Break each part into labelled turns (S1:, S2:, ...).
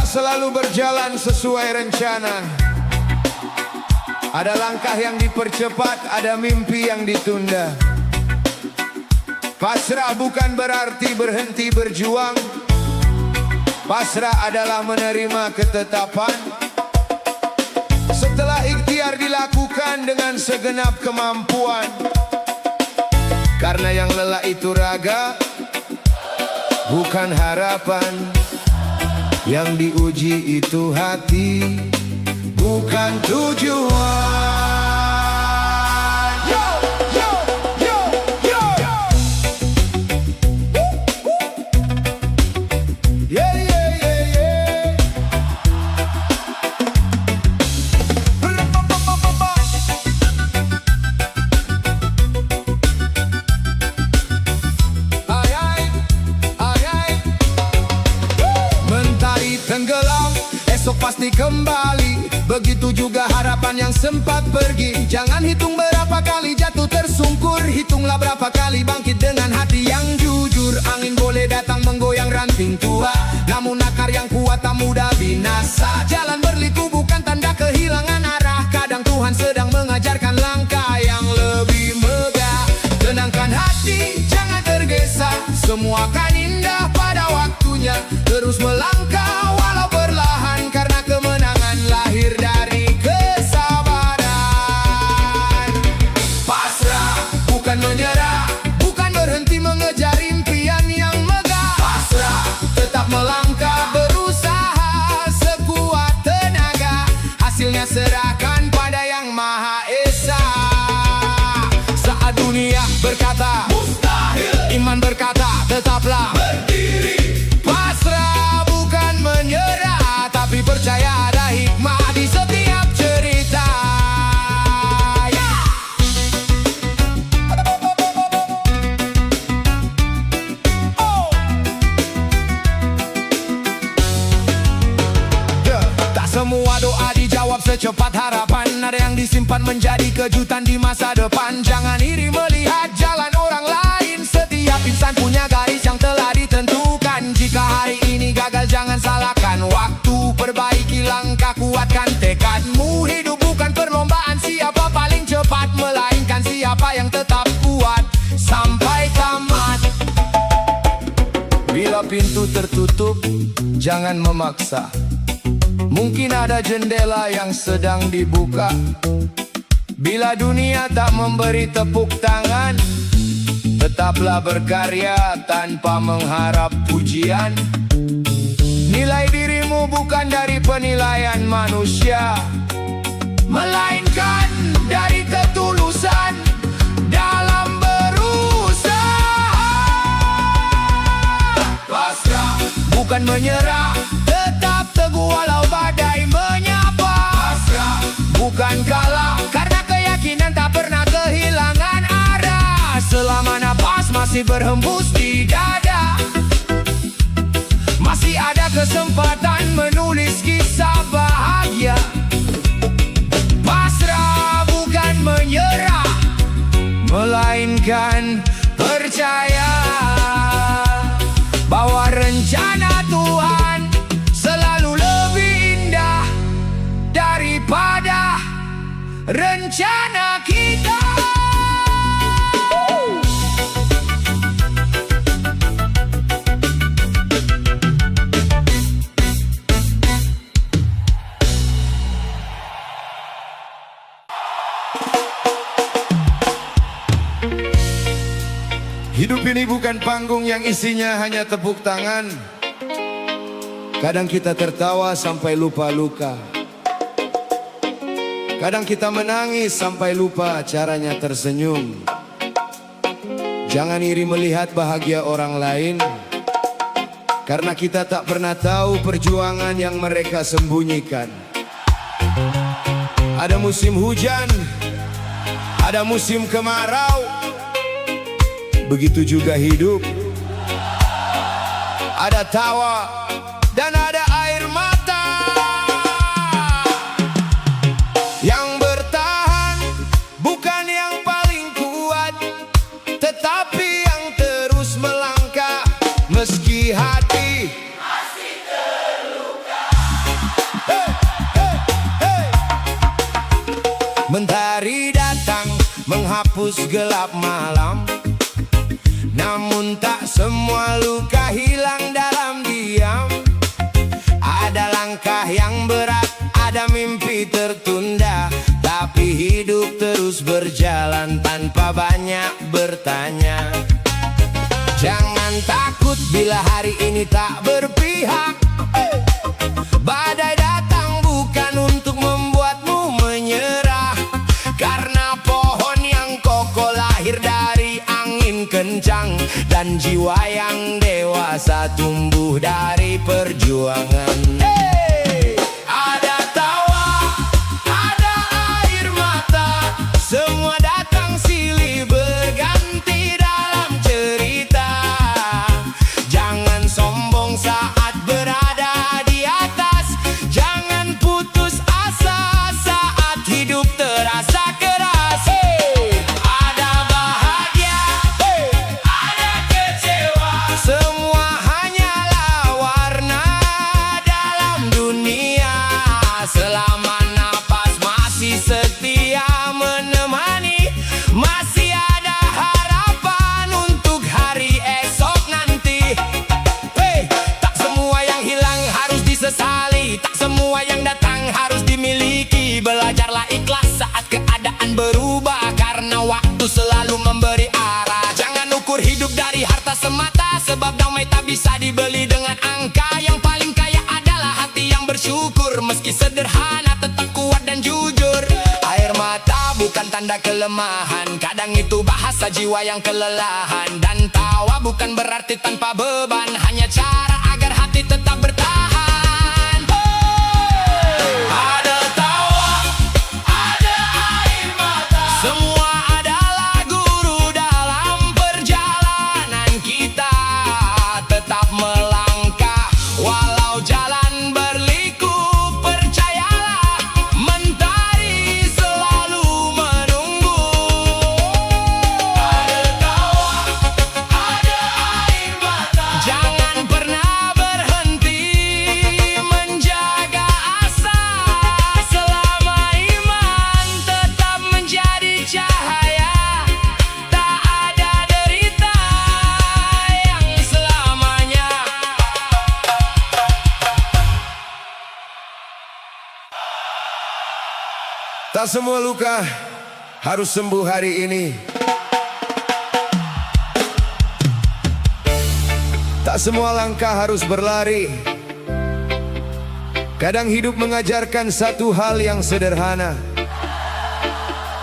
S1: selalu berjalan sesuai rencana. Ada langkah yang dipercepat, ada mimpi yang ditunda. Pasrah bukan berarti berhenti berjuang. Pasrah adalah menerima ketetapan. Setelah ikhtiar dilakukan dengan segenap kemampuan. Karena yang lelah itu raga, bukan harapan. Yang diuji itu hati, bukan tujuan. Yo, yo, yo, yo. Yeah, yeah, yeah, yeah. Ay, ay, ay, ay. Mentari tenggelam, esok pasti kembali. Begitu juga harapan yang sempat pergi. Jangan hitung berapa kali jatuh tersungkur, hitunglah berapa kali bangkit dengan hati yang jujur. Angin boleh datang menggoyang ranting tua, namun akar yang kuat tak mudah binasa. Jalan berliku bukan tanda kehilangan arah. Kadang Tuhan sedang mengajarkan langkah yang lebih megah. Tenangkan hati, jangan tergesa. Semua akan indah pada waktunya. Terus melangkah walau perlahan, karena kemenangan lahir dari kesabaran. Pasrah bukan menyerah, bukan berhenti mengejar impian yang megah. Pasrah tetap melangkah, berusaha sekuat tenaga. Hasilnya serahkan pada Yang Maha Esa. Saat dunia berkata mustahil, iman berkata tetaplah berdiri. Pasrah bukan menyerah, tapi percaya ada hikmah di setiap cerita. Tak semua doa dijawab secepat harapan. Ada yang disimpan menjadi kejutan di masa depan. Jangan iri melihat jalan orang lain. Setiap insan punya garis yang telah ditentukan. Jika hari ini gagal jangan salahkan waktu. Perbaiki langkah, kuatkan tekadmu. Hidup bukan perlombaan siapa paling cepat, melainkan siapa yang tetap kuat sampai tamat. Bila pintu tertutup, jangan memaksa. Mungkin ada jendela yang sedang dibuka. Bila dunia tak memberi tepuk tangan, tetaplah berkarya tanpa mengharap pujian. Nilai dirimu bukan dari penilaian manusia, melainkan dari ketulusan dalam berusaha. Pasrah bukan menyerah, tetap teguh walau badai menyapa. Pasrah bukan kalah, karena keyakinan tak pernah kehilangan arah. Selama napas masih berhembus di dada, masih ada kesempatan menulis kisah bahagia. Pasrah bukan menyerah, melainkan percaya bahwa rencana Tuhan selalu lebih indah daripada rencana kita. Hidup ini bukan panggung yang isinya hanya tepuk tangan. Kadang kita tertawa sampai lupa luka. Kadang kita menangis sampai lupa caranya tersenyum. Jangan iri melihat bahagia orang lain, karena kita tak pernah tahu perjuangan yang mereka sembunyikan. Ada musim hujan, ada musim kemarau. Begitu juga hidup. Ada tawa dan ada air mata. Yang bertahan bukan yang paling kuat, tetapi yang terus melangkah meski hati masih terluka. harus gelap malam. Namun tak semua luka hilang dalam diam. Ada langkah yang berat, ada mimpi tertunda, tapi hidup terus berjalan tanpa banyak bertanya. Jangan takut bila hari ini tak berpihak. Badai datang bukan untuk membuatmu menyerah, karena pohon yang kokoh lahir dari angin kencang, dan jiwa yang dewasa tumbuh dari perjuangan. Ada tawa, ada air mata, semua datang silih berganti dalam cerita. Jangan sombong saat berada di atas, jangan putus asa saat hidup terasa keras. Ada bahagia, ada kecewa, semua hanyalah warna dalam dunia. Selama napas masih setia menemani, masih ada harapan untuk hari esok nanti. Tak semua yang hilang harus disesali, tak semua yang datang harus dimiliki. Belajarlah ikhlas saat keadaan berubah, karena waktu selalu memberi arah. Jangan ukur hidup dari harta semata, sebab damai tak bisa dibeli dengan angka. Yang paling kaya adalah hati yang bersyukur, meski sederhana tetap kuat dan jujur. Air mata bukan tanda kelemahan, kadang itu bahasa jiwa yang kelelahan. Dan tawa bukan berarti tanpa beban, hanya cara agar hati tetap bertahan. Ada tawa, ada air mata, semua adalah guru dalam perjalanan kita. Tetap melangkah walau jalan berliku, percayalah mentari selalu menunggu. Ada tawa, ada air mata, jangan pernah berhenti menjaga asa. Selama iman tetap menjadi cahaya, tak ada derita yang selamanya. Tak semua luka harus sembuh hari ini. Tak semua langkah harus berlari. Kadang hidup mengajarkan satu hal yang sederhana,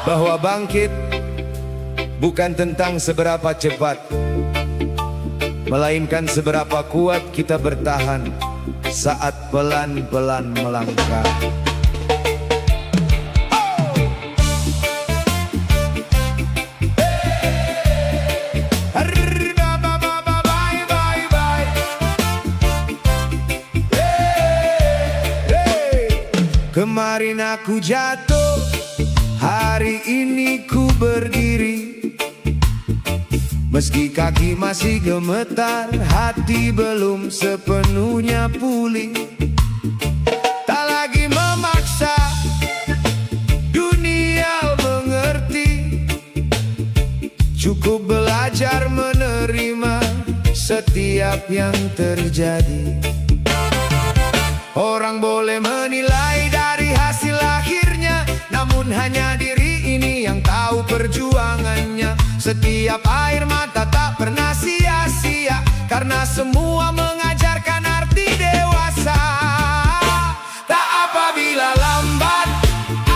S1: bahwa bangkit bukan tentang seberapa cepat, melainkan seberapa kuat kita bertahan saat pelan-pelan melangkah. Kemarin aku jatuh, hari ini ku berdiri. Meski kaki masih gemetar, hati belum sepenuhnya pulih. Tak lagi memaksa, dunia mengerti. Cukup belajar menerima setiap yang terjadi. Orang boleh menilai dari hasil akhirnya, namun hanya diri ini yang tahu perjuangannya. Setiap air mata tak pernah sia-sia, karena semua mengajarkan arti dewasa. Tak apabila lambat,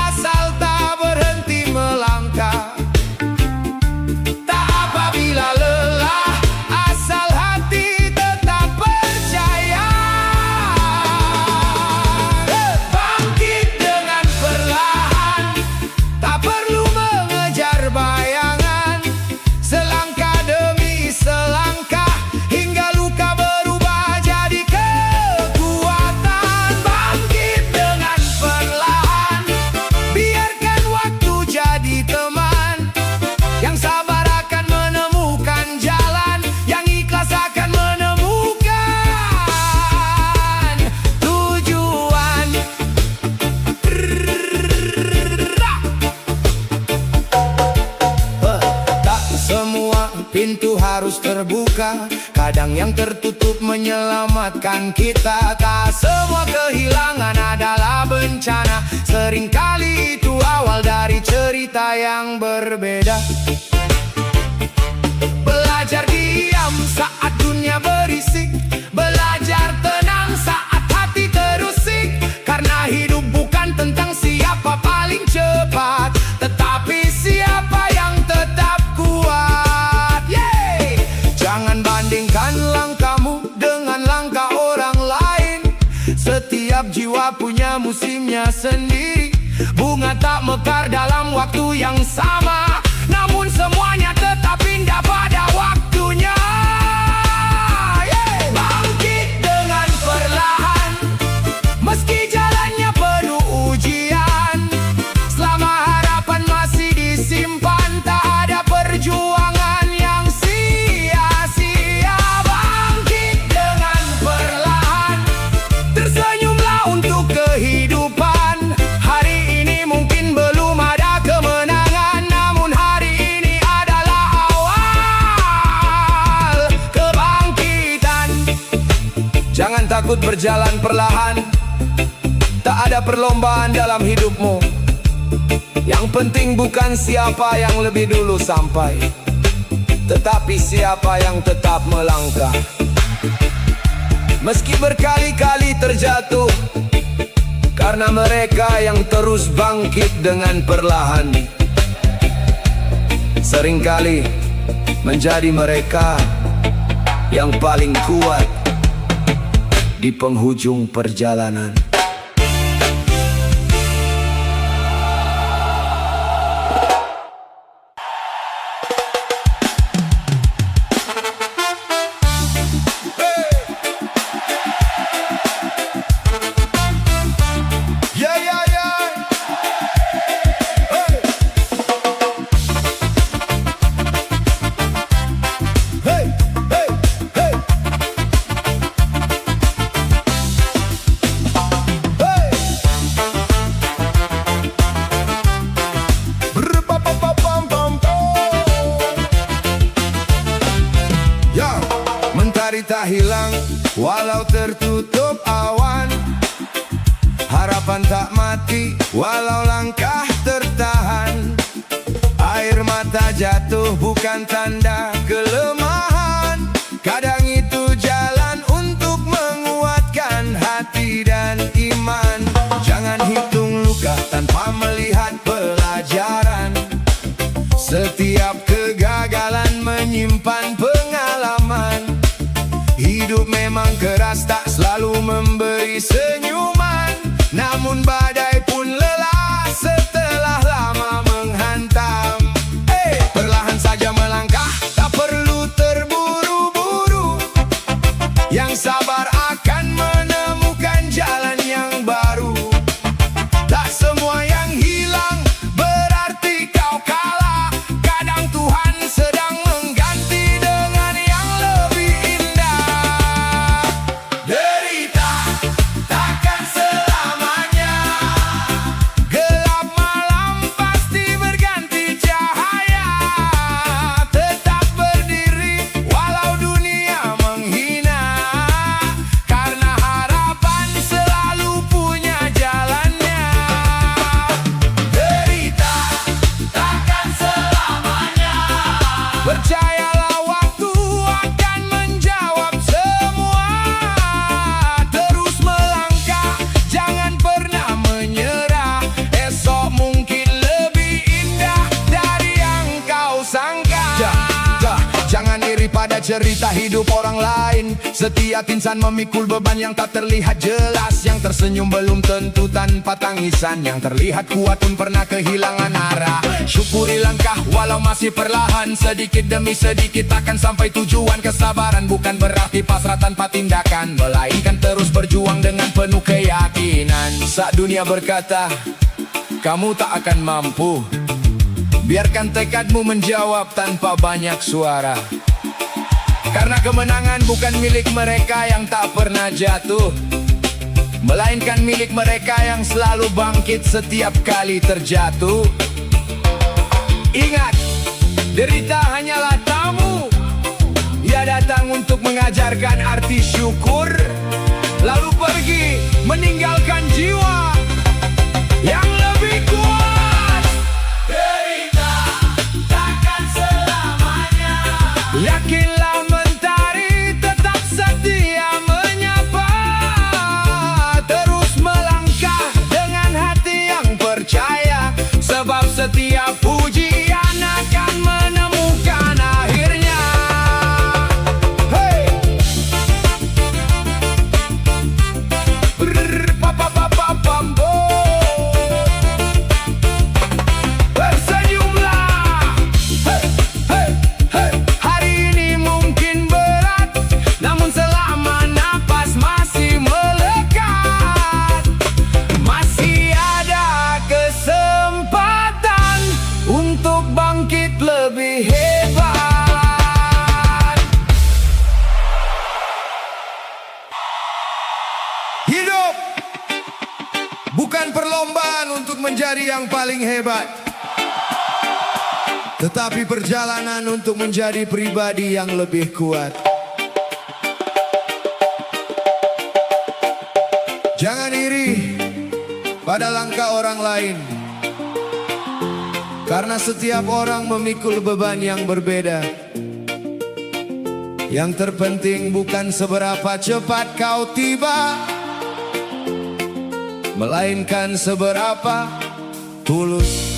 S1: asal tak berhenti melangkah. Tak apabila lelah, asal hati tetap percaya. Bangkit dengan perlahan, tak perlu mengejar bayangan. Selangkah demi selangkah, hingga luka berubah pintu harus terbuka. Kadang yang tertutup menyelamatkan kita. Tak semua kehilangan adalah bencana. Seringkali itu awal dari cerita yang berbeda. Belajar diam saat dunia berisik. Belajar tenang saat hati terusik. Karena hidup bukan tentang siapa paling cepat, tetapi siapa yang tetap kuat. Yeay! Jangan bandingkan langkahmu dengan langkah orang lain. Setiap jiwa punya musimnya sendiri. Bunga tak mekar dalam waktu yang sama, namun semuanya tetap indah pada waktunya. Yeay! Bangkit dengan perlahan, meski jalannya penuh ujian. Selama harapan masih disimpan, tak ada perjuangan yang sia-sia. Bangkit dengan perlahan, tersenyumlah untuk kehidupan. Hari ini mungkin belum ada kemenangan, namun hari ini adalah awal kebangkitan. Jangan takut berjalan perlahan. Tak ada perlombaan dalam hidupmu. Yang penting bukan siapa yang lebih dulu sampai, tetapi siapa yang tetap melangkah. Meski berkali-kali terjatuh, karena mereka yang terus bangkit dengan perlahan, seringkali menjadi mereka yang paling kuat di penghujung perjalanan. Mentari tak hilang walau tertutup awan. Harapan tak mati walau langkah tertahan. Air mata jatuh bukan tanda kelemahan. Kadang itu jalan untuk menguatkan hati dan iman. Jangan hitung luka tanpa melihat pelajaran. Setiap kegagalan menyimpan pengalaman. Hidup memang keras, tak selalu memberi senyuman. Namun badai pun lelah setelah lama menghantam. Perlahan saja melangkah, tak perlu terburu-buru. Yang sabar akan menemukan jalan yang baru. Tak semua yang hilang berarti kau kalah. Kadang Tuhan sedang mengganti dengan yang lebih indah. Derita takkan selamanya. Gelap malam pasti berganti cahaya. Tetap berdiri walau dunia menghina. Karena harapan selalu punya jalannya. Derita takkan selamanya. Percayalah waktu akan menjawab semua. Terus melangkah, jangan pernah menyerah. Esok mungkin lebih indah dari yang kau sangka. Jangan iri pada cerita hidup orang lain. Setiap insan memikul beban yang tak terlihat jelas. Yang tersenyum belum tentu tanpa tangisan. Yang terlihat kuat pun pernah kehilangan arah. Syukuri langkah walau masih perlahan. Sedikit demi sedikit akan sampai tujuan. Kesabaran bukan berarti pasrah tanpa tindakan, melainkan terus berjuang dengan penuh keyakinan. Saat dunia berkata kamu tak akan mampu, biarkan tekadmu menjawab tanpa banyak suara. Karena kemenangan bukan milik mereka yang tak pernah jatuh, melainkan milik mereka yang selalu bangkit setiap kali terjatuh. Ingat, derita hanyalah tamu. mendengarkan arti syukur, lalu pergi meninggalkan jiwa yang lebih kuat. Derita takkan selamanya. Yakinlah mentari tetap setia menyapa, terus melangkah dengan hati yang percaya, sebab setiap pujian akan menemukan akhirnya. Hey! Papapapapambo. Tersenyumlah. Hey, hey, hey. Hari ini mungkin berat, namun selama napas masih melekat, masih ada kesempatan untuk bangkit lebih hebat. Hidup bukan perlombaan untuk menjadi yang paling hebat, tetapi perjalanan untuk menjadi pribadi yang lebih kuat. Jangan iri pada langkah orang lain, karena setiap orang memikul beban yang berbeda. Yang terpenting bukan seberapa cepat kau tiba, melainkan seberapa tulus.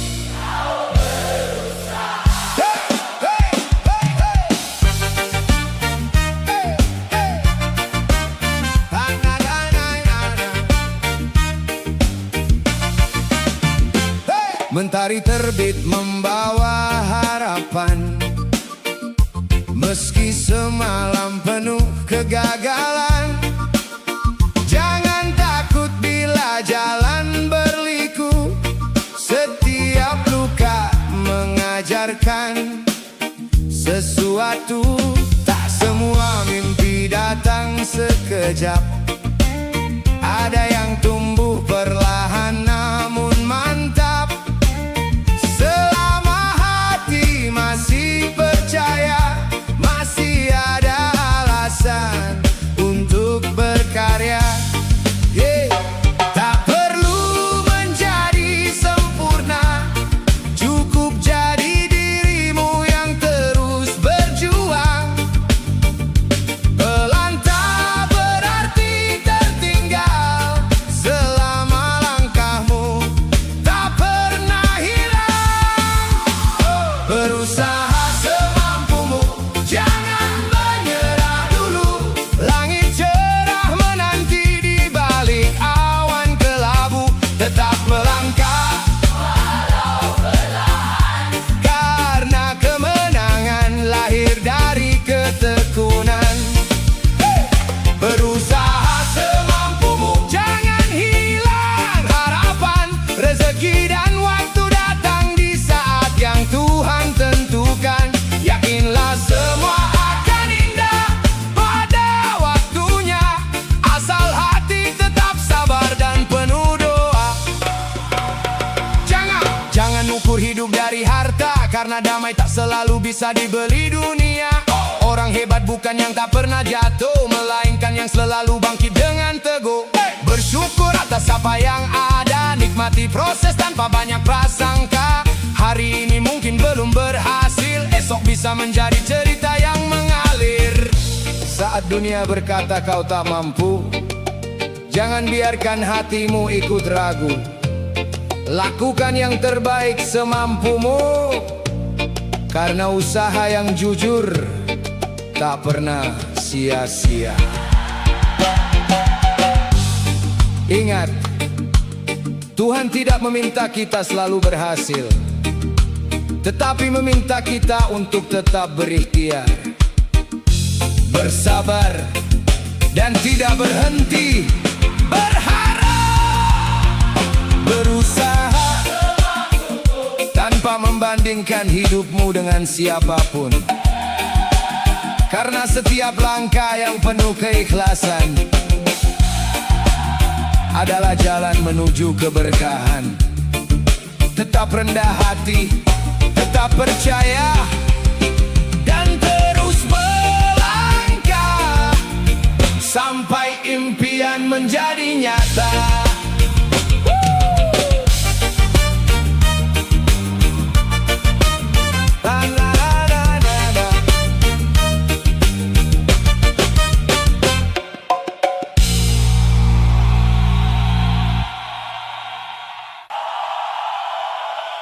S1: Mentari terbit membawa harapan, meski semalam penuh kegagalan. Jangan takut bila jalan berliku, setiap luka mengajarkan sesuatu. Tak semua mimpi datang sekejap, ada yang tumbuh perlahan namun mantap. Selama hati masih percaya, masih ada alasan untuk berkarya. Tak perlu menjadi sempurna, cukup jadi dirimu yang terus berjuang. Pelan tak berarti tertinggal, selama langkahmu tak pernah hilang. Berusaha semampumu, jangan menyerah dulu. Langit cerah menanti di balik awan kelabu. Tetap melangkah walau perlahan, karena kemenangan lahir dari ketekunan. Berusaha semampumu, jangan hilang harapan. Rezeki dan waktu datang di saat yang Tuhan tentukan. Yakinlah semua akan indah pada waktunya, asal hati tetap sabar dan penuh doa. Jangan ukur hidup dari harta, karena damai tak selalu bisa dibeli dunia. Orang hebat bukan yang tak pernah jatuh, melainkan yang selalu bangkit dengan teguh. Bersyukur atas apa yang ada, nikmati proses tanpa banyak prasangka. Hari ini mungkin belum berhasil, esok bisa menjadi cerita yang mengalir. Saat dunia berkata kau tak mampu, jangan biarkan hatimu ikut ragu. Lakukan yang terbaik semampumu, karena usaha yang jujur tak pernah sia-sia. Ingat, Tuhan tidak meminta kita selalu berhasil, tetapi meminta kita untuk tetap berikhtiar, bersabar, dan tidak berhenti berharap. Berusaha tanpa membandingkan hidupmu dengan siapapun, karena setiap langkah yang penuh keikhlasan adalah jalan menuju keberkahan. Tetap rendah hati, tetap percaya, dan terus melangkah.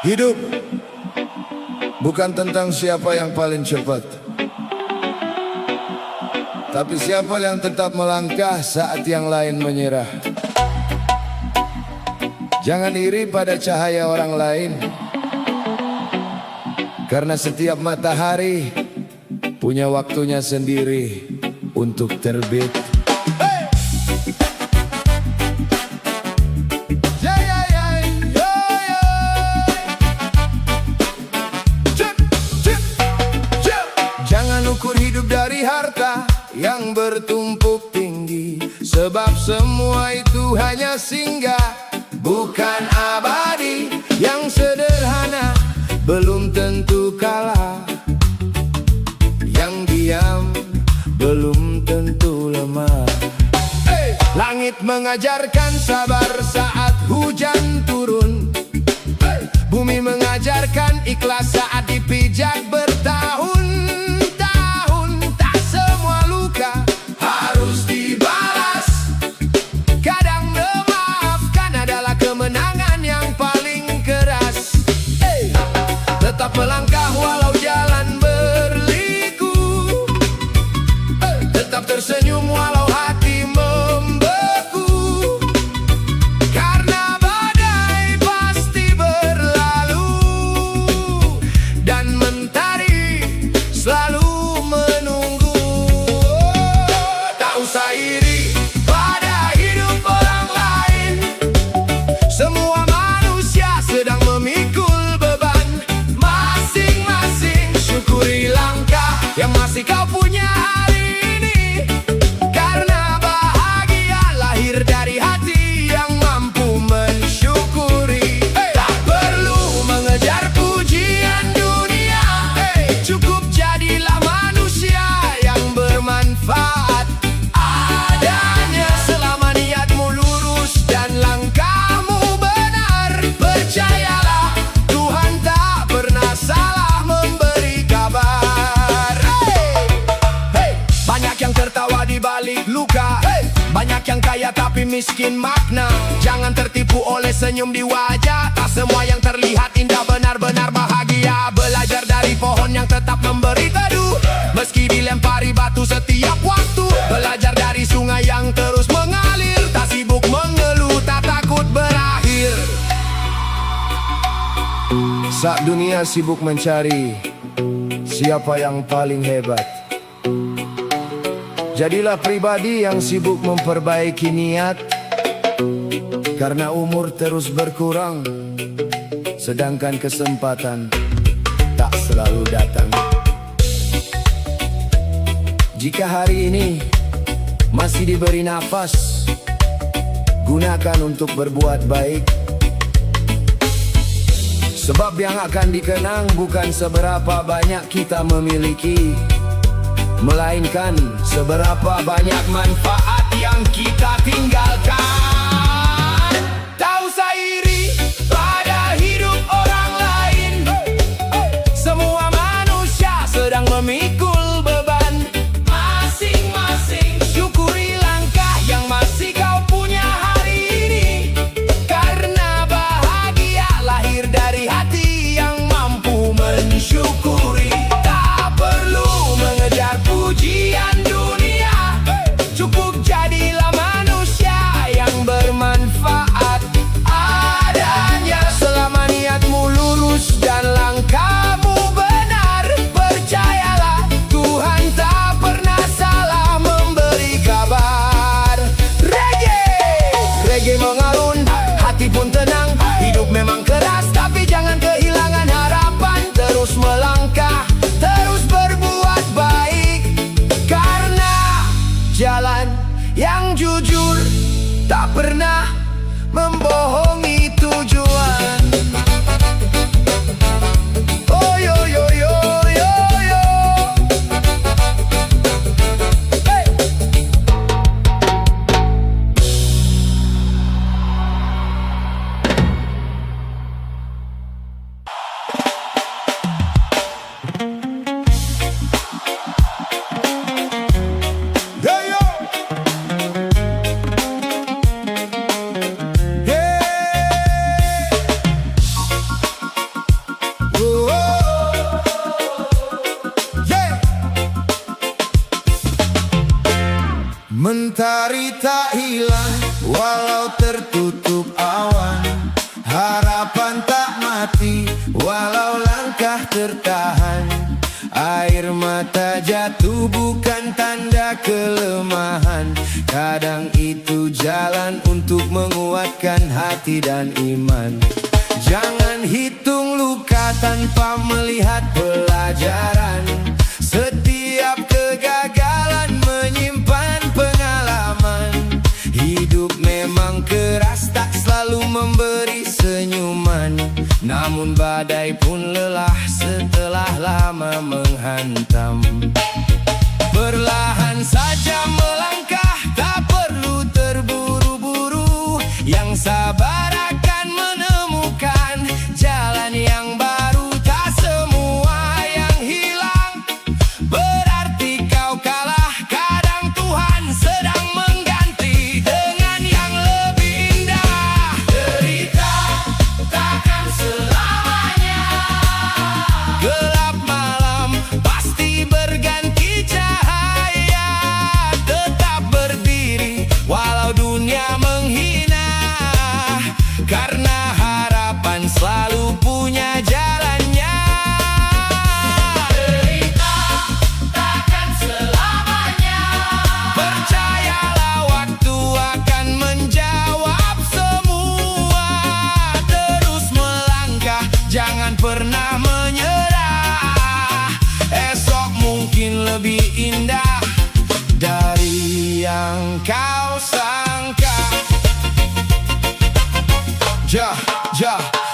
S1: Hidup bukan tentang siapa yang paling cepat, tapi siapa yang tetap melangkah saat yang lain menyerah. Jangan iri pada cahaya orang lain, karena setiap matahari punya waktunya sendiri untuk terbit. Jangan ukur hidup dari harta yang bertumpuk tinggi, sebab semua itu hanya singgah, bukan abadi. Yang sederhana belum tentu kalah, yang diam belum tentu lemah. Langit mengajarkan sabar saat hujan turun, bumi mengajarkan ikhlas saat dipijak bertahun-tahun. Tak semua luka harus dibalas, kadang memaafkan adalah kemenangan yang paling keras. Tetap melangkah walau jalan berliku, tetap tersenyum walau hati membeku, karena badai pasti berlalu dan mentari selalu menunggu. Tak usah iri pada hidup orang lain, semua manusia sedang memikul beban masing-masing. Syukuri langkah yang masih kau punya hari ini, karena bahagia lahir dari hati yang mampu mensyukuri. Tak perlu mengejar pujian dunia, cukup jadilah manusia yang bermanfaat adanya. Selama niatmu lurus dan langkahmu benar, percayalah Tuhan tak pernah salah memberi kabar. Banyak yang tertawa di balik luka, banyak yang kaya tapi miskin makna. Jangan tertipu oleh senyum di wajah, tak semua yang terlihat indah benar-benar bahagia. Belajar dari pohon yang tetap memberi teduh, meski dilempari batu setiap waktu. Belajar dari sungai yang terus mengalir, tak sibuk mengeluh, tak takut berakhir. Saat dunia sibuk mencari siapa yang paling hebat, jadilah pribadi yang sibuk memperbaiki niat, karena umur terus berkurang, sedangkan kesempatan tak selalu datang. Jika hari ini masih diberi nafas, gunakan untuk berbuat baik, sebab yang akan dikenang bukan seberapa banyak kita memiliki, melainkan seberapa banyak manfaat yang kita tinggalkan. Tak usah iri pada hidup orang lain, semua manusia sedang memikul beban masing-masing. Syukuri langkah yang masih kau punya hari ini, karena bahagia lahir dari hati yang mampu mensyukuri. Tak perlu mengejar pujian dunia, cukup jadilah manusia yang bermanfaat adanya. Selama niatmu lurus dan langkahmu benar, percayalah Tuhan tak pernah salah memberi kabar. Reggae mengalun, hati pun tenang. Hidup memang keras, tapi jangan kehilangan harapan. Terus melangkah, terus berbuat baik, karena jalan yang jujur tak pernah membohongi tujuan. Oh yo yo yo yo yo. Mentari tak hilang walau tertutup awan, harapan tak mati walau langkah tertahan. Air mata jatuh bukan tanda kelemahan, kadang itu jalan untuk menguatkan hati dan iman. Jangan hitung luka tanpa melihat pelajaran. Setiap kegagalan menyimpan pengalaman. Hidup memang keras, tak selalu memberi senyuman. Namun badai pun lelah setelah lama menghantam. Perlahan saja melangkah, tak perlu terburu-buru. Yang sabar akan menemukan jalan yang baru. Tak semua yang hilang berarti kau kalah. Kadang Tuhan sedang mengganti dengan yang lebih indah. Derita takkan selamanya, gelap malam pasti berganti cahaya. Tetap berdiri walau dunia menghina, karena harapan selalu punya jalannya. Derita takkan selamanya, percayalah waktu akan menjawab semua. Terus melangkah, jangan pernah menyerah. Esok mungkin lebih indah dari yang kau sangka.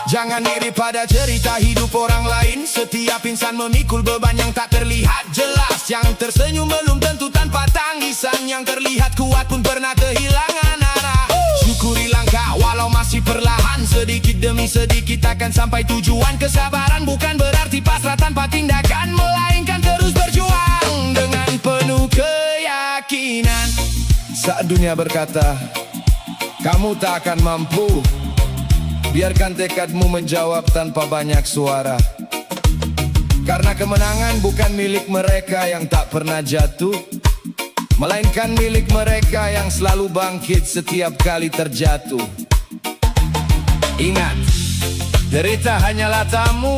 S1: Jangan iri pada cerita hidup orang lain. Setiap insan memikul beban yang tak terlihat jelas. Yang tersenyum belum tentu tanpa tangisan. Yang terlihat kuat pun pernah kehilangan arah. Syukuri langkah walau masih perlahan. Sedikit demi sedikit akan sampai tujuan. Kesabaran bukan berarti pasrah tanpa tindakan, melainkan terus berjuang dengan penuh keyakinan. Saat dunia berkata kamu tak akan mampu, biarkan tekadmu menjawab tanpa banyak suara. Karena kemenangan bukan milik mereka yang tak pernah jatuh, melainkan milik mereka yang selalu bangkit setiap kali terjatuh. Ingat, derita hanyalah tamu.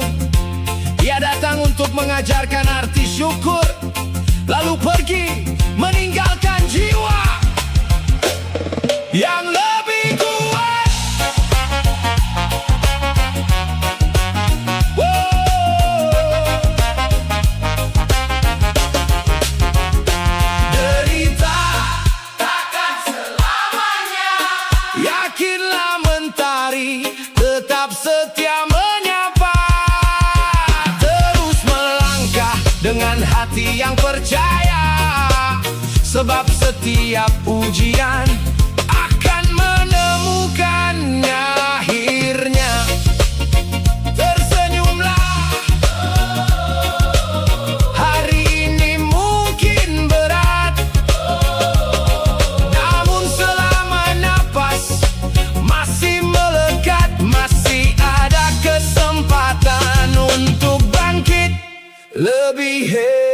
S1: Ia datang untuk mengajarkan arti syukur, lalu pergi meninggalkan jiwa yang lebih kuat. Derita takkan selamanya, yakinlah mentari tetap setia menyapa. Terus melangkah dengan hati yang percaya, sebab setiap ujian akan menemukannya akhirnya. Tersenyumlah, hari ini mungkin berat, namun selama napas masih melekat, masih ada kesempatan untuk bangkit lebih hebat.